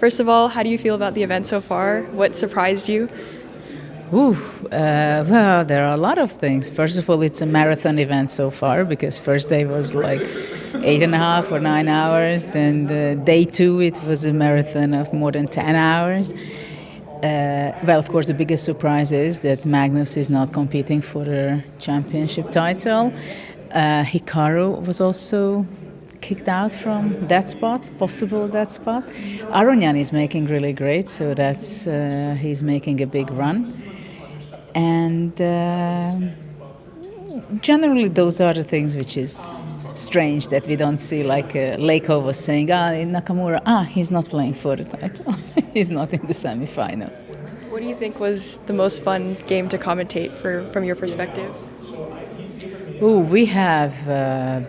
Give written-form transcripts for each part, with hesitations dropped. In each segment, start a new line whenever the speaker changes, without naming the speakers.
First of all, how do you feel about the event so far? What surprised you?
Well, there are a lot of things. First of all, it's a marathon event so far because first day was like 8.5 or 9 hours. Then the day two, it was a marathon of more than 10 hours. Well, of course, the biggest surprise is that Magnus is not competing for the championship title. Hikaru was also kicked out from that spot, possible that spot. Aronian is making really great, so that's he's making a big run. And generally, those are the things which is strange that we don't see. Like Leiko was saying, Nakamura, he's not playing for the title. He's not in the semifinals.
What do you think was the most fun game to commentate from your perspective?
We have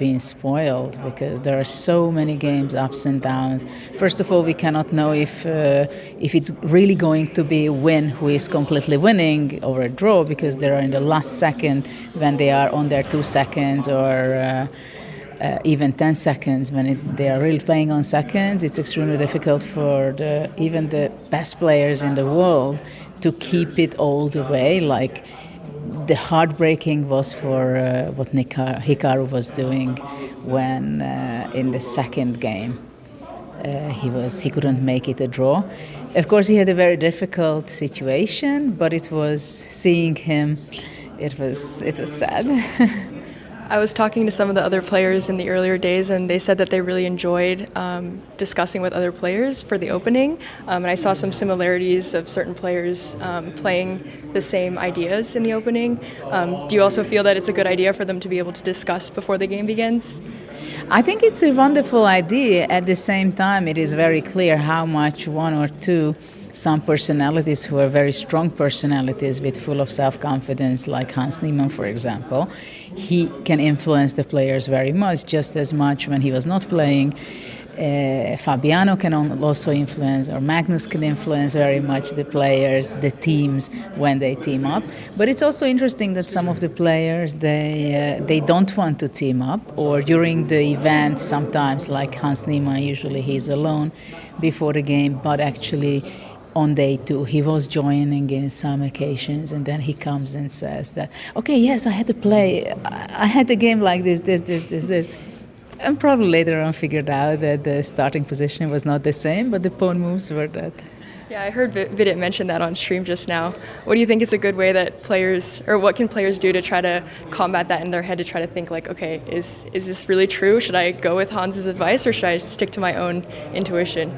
been spoiled because there are so many games, ups and downs. First of all, we cannot know if it's really going to be a win who is completely winning or a draw because they are in the last second when they are on their 2 seconds or even 10 seconds when they are really playing on seconds. It's extremely difficult for even the best players in the world to keep it all the way. Like, the heartbreaking was for what Hikaru was doing when in the second game he couldn't make it a draw. Of course, he had a very difficult situation, but it was seeing him. It was sad.
I was talking to some of the other players in the earlier days, and they said that they really enjoyed discussing with other players for the opening. And I saw some similarities of certain players playing the same ideas in the opening. Do you also feel that it's a good idea for them to be able to discuss before the game begins?
I think it's a wonderful idea. At the same time, it is very clear how much one or two some personalities who are very strong personalities with full of self-confidence, like Hans Niemann, for example, he can influence the players very much, just as much when he was not playing. Fabiano can also influence, or Magnus can influence very much the players, the teams, when they team up. But it's also interesting that some of the players, they don't want to team up, or during the event sometimes, like Hans Niemann, usually he's alone before the game, but actually on day two, he was joining in some occasions, and then he comes and says that, okay, yes, I had to play, I had a game like this. And probably later on figured out that the starting position was not the same, but the pawn moves were that.
Yeah, I heard Vidit mention that on stream just now. What do you think is a good way that players, or what can players do to try to combat that in their head, to try to think like, okay, is this really true? Should I go with Hans's advice, or should I stick to my own intuition?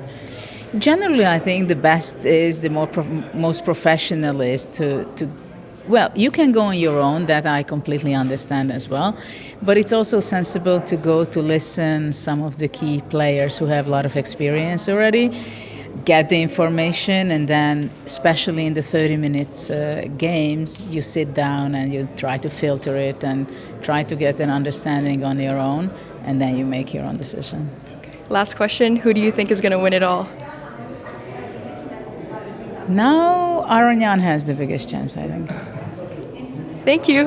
Generally, I think the best is the most professional is to well, you can go on your own, that I completely understand as well, but it's also sensible to go to listen some of the key players who have a lot of experience already, get the information, and then, especially in the 30 minutes games, you sit down and you try to filter it and try to get an understanding on your own, and then you make your own decision.
Okay. Last question, who do you think is going to win it all?
Now, Aronian has the biggest chance, I think.
Thank you.